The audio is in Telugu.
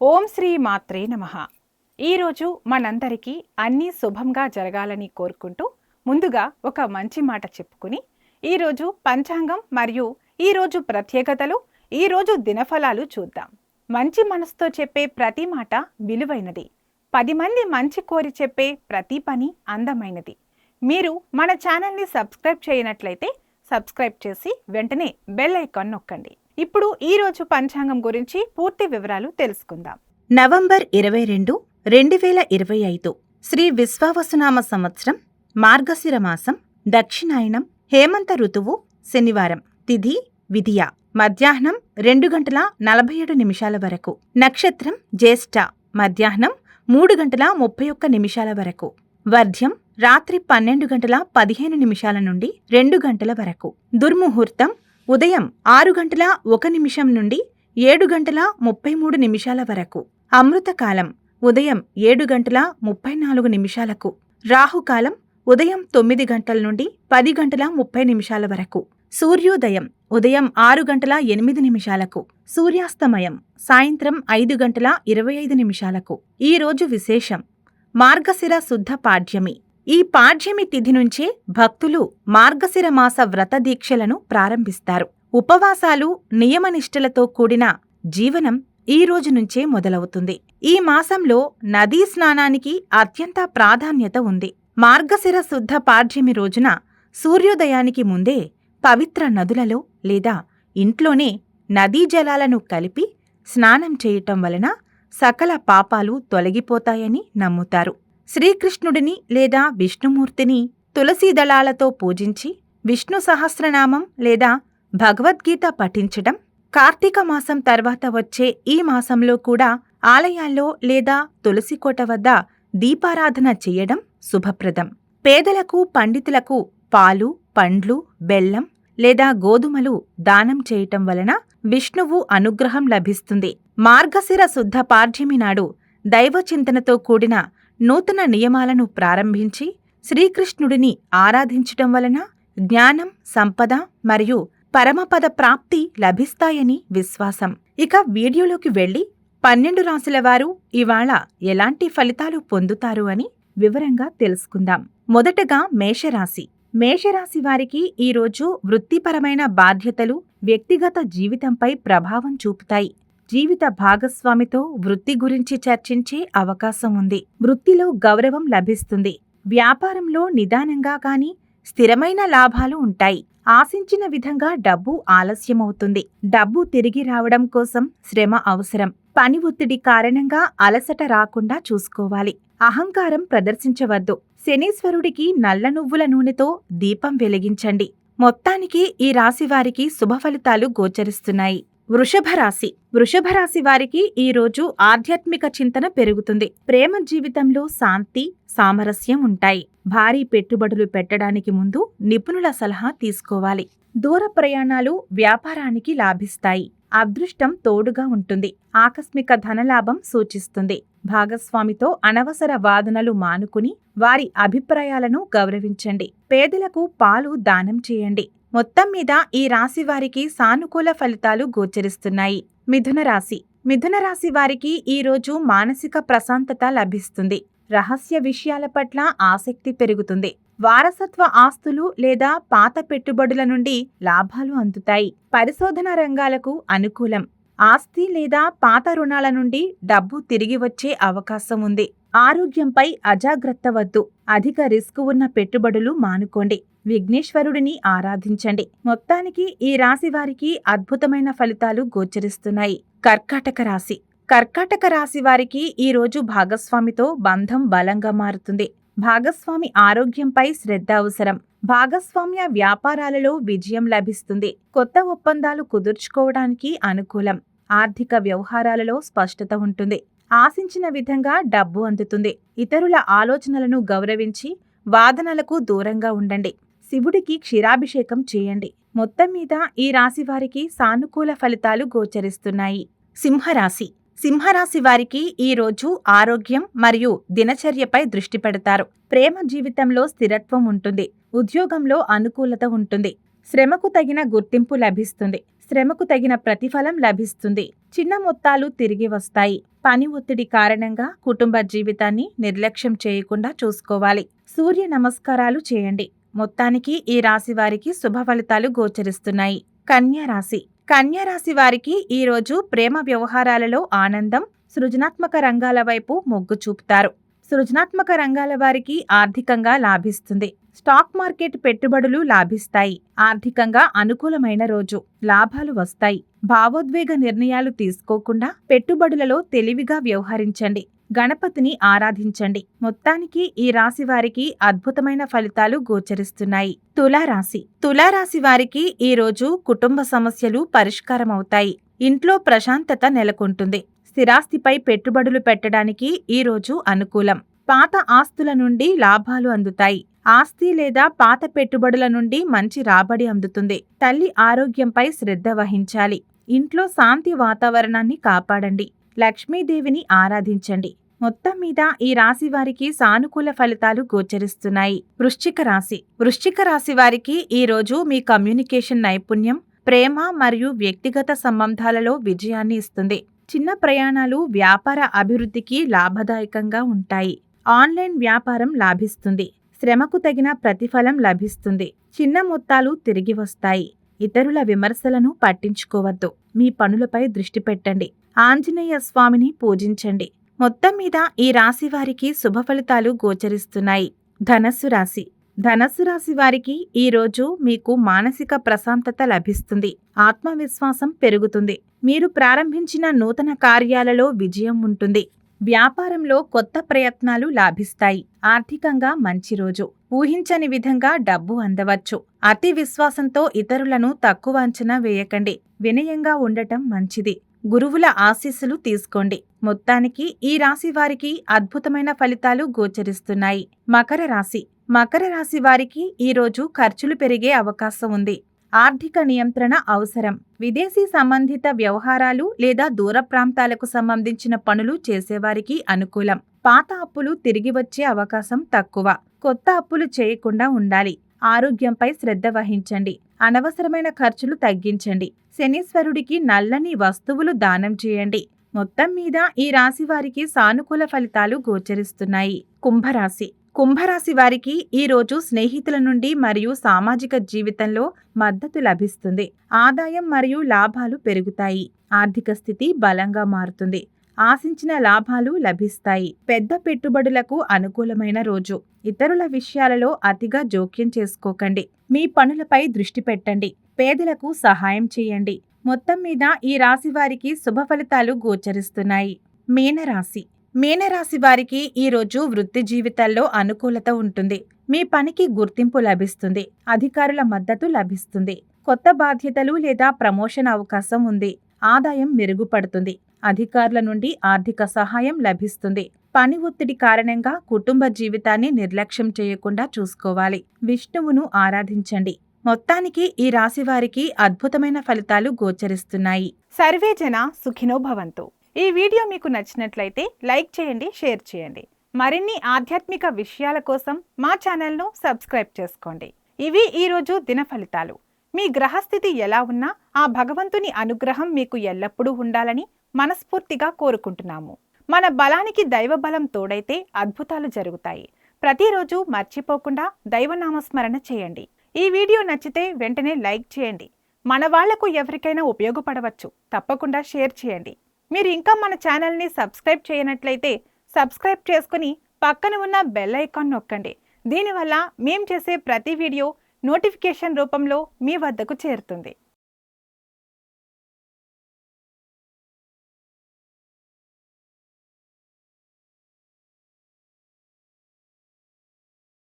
ఓం శ్రీ మాత్రే నమః. ఈరోజు మనందరికీ అన్నీ శుభంగా జరగాలని కోరుకుంటూ ముందుగా ఒక మంచి మాట చెప్పుకుని ఈరోజు పంచాంగం మరియు ఈరోజు ప్రత్యేకతలు, ఈరోజు దినఫలాలు చూద్దాం. మంచి మనసుతో చెప్పే ప్రతి మాట విలువైనది. 10 మంది మంచి కోరి చెప్పే ప్రతి పని అందమైనది. మీరు మన ఛానల్ని సబ్స్క్రైబ్ చేయనట్లయితే సబ్స్క్రైబ్ చేసి వెంటనే బెల్ ఐకాన్ నొక్కండి. ఇప్పుడు ఈరోజు పంచాంగం గురించి పూర్తి వివరాలు తెలుసుకుందాం. నవంబర్ 22, 2025 శ్రీ విశ్వావసునామ సంవత్సరం, మార్గశిర మాసం, దక్షిణాయనం, హేమంత ఋతువు, శనివారం, తిథి విధియ, మధ్యాహ్నం 2:47 వరకు, నక్షత్రం జ్యేష్ఠ, మధ్యాహ్నం 3:31 వరకు, వర్ధ్యం రాత్రి 12:15 నుండి 2 గంటల వరకు, దుర్ముహూర్తం ఉదయం 6:01 నుండి 7:33 వరకు, అమృతకాలం ఉదయం 7:34 రాహుకాలం ఉదయం 9 గంటల నుండి 10:30 వరకు, సూర్యోదయం ఉదయం 6:08 సూర్యాస్తమయం సాయంత్రం 5:25 ఈ రోజు విశేషం మార్గశిర శుద్ధ పాడ్యమి. ఈ పాడ్యమి తిథి నుంచే భక్తులు మార్గశిర మాస వ్రత దీక్షలను ప్రారంభిస్తారు. ఉపవాసాలు, నియమనిష్టలతో కూడిన జీవనం ఈ రోజు నుంచే మొదలవుతుంది. ఈ మాసంలో నదీ స్నానానికి అత్యంత ప్రాధాన్యత ఉంది. మార్గశిర శుద్ధ పాడ్యమి రోజున సూర్యోదయానికి ముందే పవిత్ర నదులలో లేదా ఇంట్లోనే నదీ జలాలను కలిపి స్నానం చేయటం వలన సకల పాపాలు తొలగిపోతాయని నమ్ముతారు. శ్రీకృష్ణుడిని లేదా విష్ణుమూర్తిని తులసీ దళాలతో పూజించి విష్ణు సహస్రనామం లేదా భగవద్గీత పఠించడం, కార్తీక మాసం తర్వాత వచ్చే ఈ మాసంలో కూడా ఆలయాల్లో లేదా తులసికోట వద్ద దీపారాధన చెయ్యడం శుభప్రదం. పేదలకు, పండితులకు పాలు, పండ్లు, బెల్లం లేదా గోధుమలు దానం చేయటం వలన విష్ణువు అనుగ్రహం లభిస్తుంది. మార్గశిర శుద్ధ పాడ్యమి నాడు దైవచింతనతో కూడిన నూతన నియమాలను ప్రారంభించి శ్రీకృష్ణుడిని ఆరాధించటం వలన జ్ఞానం, సంపద మరియు పరమపద ప్రాప్తి లభిస్తాయని విశ్వాసం. ఇక వీడియోలోకి వెళ్లి 12 రాశుల వారు ఇవాళ ఎలాంటి ఫలితాలు పొందుతారు అని వివరంగా తెలుసుకుందాం. మొదటగా మేషరాశి. మేషరాశి వారికి ఈరోజు వృత్తిపరమైన బాధ్యతలు వ్యక్తిగత జీవితంపై ప్రభావం చూపుతాయి. జీవిత భాగస్వామితో వృత్తి గురించి చర్చించే అవకాశం ఉంది. వృత్తిలో గౌరవం లభిస్తుంది. వ్యాపారంలో నిదానంగా కానీ స్థిరమైన లాభాలు ఉంటాయి. ఆశించిన విధంగా డబ్బు ఆలస్యమవుతుంది. డబ్బు తిరిగి రావడం కోసం శ్రమ అవసరం. పని ఒత్తిడి కారణంగా అలసట రాకుండా చూసుకోవాలి. అహంకారం ప్రదర్శించవద్దు. శనీశ్వరుడికి నల్ల నువ్వుల నూనెతో దీపం వెలిగించండి. మొత్తానికి ఈ రాశివారికి శుభ ఫలితాలు గోచరిస్తున్నాయి. వృషభ రాశి. వృషభ రాశి వారికి ఈరోజు ఆధ్యాత్మిక చింతన పెరుగుతుంది. ప్రేమ జీవితంలో శాంతి, సామరస్యం ఉంటాయి. భారీ పెట్టుబడులు పెట్టడానికి ముందు నిపుణుల సలహా తీసుకోవాలి. దూర ప్రయాణాలు వ్యాపారానికి లాభిస్తాయి. అదృష్టం తోడుగా ఉంటుంది. ఆకస్మిక ధనలాభం సూచిస్తుంది. భాగస్వామితో అనవసర వాదనలు మానుకుని వారి అభిప్రాయాలను గౌరవించండి. పేదలకు పాలు దానం చేయండి. మొత్తం మీద ఈ రాశి వారికి సానుకూల ఫలితాలు గోచరిస్తున్నాయి. మిథున రాశి. మిథున రాశి వారికి ఈరోజు మానసిక ప్రశాంతత లభిస్తుంది. రహస్య విషయాల పట్ల ఆసక్తి పెరుగుతుంది. వారసత్వ ఆస్తులు లేదా పాత పెట్టుబడుల నుండి లాభాలు అందుతాయి. పరిశోధన రంగాలకు అనుకూలం. ఆస్తి లేదా పాత రుణాల నుండి డబ్బు తిరిగి వచ్చే అవకాశం ఉంది. ఆరోగ్యంపై అజాగ్రత్త వద్దు. అధిక రిస్క్ ఉన్న పెట్టుబడులు మానుకోండి. విఘ్నేశ్వరుడిని ఆరాధించండి. మొత్తానికి ఈ రాశి వారికి అద్భుతమైన ఫలితాలు గోచరిస్తున్నాయి. కర్కాటక రాశి. కర్కాటక రాశి వారికి ఈరోజు భాగస్వామితో బంధం బలంగా మారుతుంది. భాగస్వామి ఆరోగ్యంపై శ్రద్ధ అవసరం. భాగస్వామ్య వ్యాపారాలలో విజయం లభిస్తుంది. కొత్త ఒప్పందాలు కుదుర్చుకోవడానికి అనుకూలం. ఆర్థిక వ్యవహారాలలో స్పష్టత ఉంటుంది. ఆశించిన విధంగా డబ్బు అందుతుంది. ఇతరుల ఆలోచనలను గౌరవించి వాదనలకు దూరంగా ఉండండి. శివుడికి క్షీరాభిషేకం చేయండి. మొత్తం మీద ఈ రాశి వారికి సానుకూల ఫలితాలు గోచరిస్తున్నాయి. సింహరాశి. సింహరాశి వారికి ఈరోజు ఆరోగ్యం మరియు దినచర్యపై దృష్టి పెడతారు. ప్రేమ జీవితంలో స్థిరత్వం ఉంటుంది. ఉద్యోగంలో అనుకూలత ఉంటుంది. శ్రమకు తగిన గుర్తింపు లభిస్తుంది. శ్రమకు తగిన ప్రతిఫలం లభిస్తుంది. చిన్న మొత్తాలు తిరిగి వస్తాయి. పని ఒత్తిడి కారణంగా కుటుంబ జీవితాన్ని నిర్లక్ష్యం చేయకుండా చూసుకోవాలి. సూర్య నమస్కారాలు చేయండి. మొత్తానికి ఈ రాశి వారికి శుభ ఫలితాలు గోచరిస్తున్నాయి. కన్యా రాశి. కన్యా రాశి వారికి ఈ రోజు ప్రేమ వ్యవహారాలలో ఆనందం, సృజనాత్మక రంగాల వైపు మొగ్గు చూపుతారు. సృజనాత్మక రంగాల వారికి ఆర్థికంగా లాభిస్తుంది. స్టాక్ మార్కెట్ పెట్టుబడులు లాభిస్తాయి. ఆర్థికంగా అనుకూలమైన రోజు. లాభాలు వస్తాయి. భావోద్వేగ నిర్ణయాలు తీసుకోకుండా పెట్టుబడులలో తెలివిగా వ్యవహరించండి. గణపతిని ఆరాధించండి. మొత్తానికి ఈ రాశి వారికి అద్భుతమైన ఫలితాలు గోచరిస్తున్నాయి. తులారాశి. తులారాశి వారికి ఈ రోజు కుటుంబ సమస్యలు పరిష్కారమవుతాయి. ఇంట్లో ప్రశాంతత నెలకొంటుంది. స్థిరాస్తిపై పెట్టుబడులు పెట్టడానికి ఈ రోజు అనుకూలం. పాత ఆస్తుల నుండి లాభాలు అందుతాయి. ఆస్తి లేదా పాత పెట్టుబడుల నుండి మంచి రాబడి అందుతుంది. తల్లి ఆరోగ్యంపై శ్రద్ధ వహించాలి. ఇంట్లో శాంతి వాతావరణాన్ని కాపాడండి. లక్ష్మీదేవిని ఆరాధించండి. మొత్తం మీద ఈ రాశి వారికి సానుకూల ఫలితాలు గోచరిస్తున్నాయి. వృశ్చిక రాశి. వృశ్చిక రాశి వారికి ఈ రోజు మీ కమ్యూనికేషన్ నైపుణ్యం, ప్రేమ మరియు వ్యక్తిగత సంబంధాలలో విజయాన్ని ఇస్తుంది. చిన్న ప్రయాణాలు వ్యాపార అభివృద్ధికి లాభదాయకంగా ఉంటాయి. ఆన్లైన్ వ్యాపారం లాభిస్తుంది. శ్రమకు తగిన ప్రతిఫలం లభిస్తుంది. చిన్న మొత్తాలు తిరిగి వస్తాయి. ఇతరుల విమర్శలను పట్టించుకోవద్దు. మీ పనులపై దృష్టి పెట్టండి. ఆంజనేయ స్వామిని పూజించండి. మొత్తం మీద ఈ రాశి వారికి శుభ ఫలితాలు గోచరిస్తున్నాయి. ధనస్సు రాశి. ధనస్సు రాశి వారికి ఈ రోజు మీకు మానసిక ప్రశాంతత లభిస్తుంది. ఆత్మవిశ్వాసం పెరుగుతుంది. మీరు ప్రారంభించిన నూతన కార్యాలలో విజయం ఉంటుంది. వ్యాపారంలో కొత్త ప్రయత్నాలు లాభిస్తాయి. ఆర్థికంగా మంచి రోజు. ఊహించని విధంగా డబ్బు అందవచ్చు. అతి విశ్వాసంతో ఇతరులను తక్కువ అంచనా వేయకండి. వినయంగా ఉండటం మంచిది. గురువుల ఆశీస్సులు తీసుకోండి. మొత్తానికి ఈ రాశి వారికి అద్భుతమైన ఫలితాలు గోచరిస్తున్నాయి. మకర రాశి. మకర రాశి వారికి ఈ రోజు ఖర్చులు పెరిగే అవకాశం ఉంది. ఆర్థిక నియంత్రణ అవసరం. విదేశీ సంబంధిత వ్యవహారాలు లేదా దూర ప్రాంతాలకు సంబంధించిన పనులు చేసేవారికి అనుకూలం. పాత అప్పులు తిరిగి వచ్చే అవకాశం తక్కువ. కొత్త అప్పులు చేయకుండా ఉండాలి. ఆరోగ్యంపై శ్రద్ధ వహించండి. అనవసరమైన ఖర్చులు తగ్గించండి. శనీశ్వరుడికి నల్లని వస్తువులు దానం చేయండి. మొత్తం మీద ఈ రాశి వారికి సానుకూల ఫలితాలు గోచరిస్తున్నాయి. కుంభరాశి. కుంభరాశి వారికి ఈ రోజు స్నేహితుల నుండి మరియు సామాజిక జీవితంలో మద్దతు లభిస్తుంది. ఆదాయం మరియు లాభాలు పెరుగుతాయి. ఆర్థిక స్థితి బలంగా మారుతుంది. ఆశించిన లాభాలు లభిస్తాయి. పెద్ద పెట్టుబడులకు అనుకూలమైన రోజు. ఇతరుల విషయాలలో అతిగా జోక్యం చేసుకోకండి. మీ పనులపై దృష్టి పెట్టండి. పేదలకు సహాయం చేయండి. మొత్తం మీద ఈ రాశి వారికి శుభ ఫలితాలు గోచరిస్తున్నాయి. మీనరాశి. మీనరాశి వారికి ఈ రోజు వృత్తి జీవితాల్లో అనుకూలత ఉంటుంది. మీ పనికి గుర్తింపు లభిస్తుంది. అధికారుల మద్దతు లభిస్తుంది. కొత్త బాధ్యతలు లేదా ప్రమోషన్ అవకాశం ఉంది. ఆదాయం మెరుగుపడుతుంది. అధికారుల నుండి ఆర్థిక సహాయం లభిస్తుంది. పని ఒత్తిడి కారణంగా కుటుంబ జీవితాన్ని నిర్లక్ష్యం చేయకుండా చూసుకోవాలి. విష్ణువును ఆరాధించండి. మొత్తానికి ఈ రాశి వారికి అద్భుతమైన ఫలితాలు గోచరిస్తున్నాయి. సర్వే జన సుఖినో భవంతు. ఈ వీడియో మీకు నచ్చినట్లయితే లైక్ చేయండి, షేర్ చేయండి. మరిన్ని ఆధ్యాత్మిక విషయాల కోసం మా ఛానల్ను సబ్స్క్రైబ్ చేసుకోండి. ఇవి ఈరోజు దిన ఫలితాలు. మీ గ్రహస్థితి ఎలా ఉన్నా ఆ భగవంతుని అనుగ్రహం మీకు ఎల్లప్పుడూ ఉండాలని మనస్ఫూర్తిగా కోరుకుంటున్నాము. మన బలానికి దైవ బలం తోడైతే అద్భుతాలు జరుగుతాయి. ప్రతిరోజు మర్చిపోకుండా దైవనామస్మరణ చేయండి. ఈ వీడియో నచ్చితే వెంటనే లైక్ చేయండి. మన వాళ్లకు ఎవరికైనా ఉపయోగపడవచ్చు. తప్పకుండా షేర్ చేయండి. మీరు ఇంకా మన ఛానల్ని సబ్స్క్రైబ్ చేయనట్లయితే సబ్స్క్రైబ్ చేసుకుని పక్కన ఉన్న బెల్ ఐకాన్ నొక్కండి. దీనివల్ల మేం చేసే ప్రతి వీడియో నోటిఫికేషన్ రూపంలో మీ వద్దకు చేరుతుంది.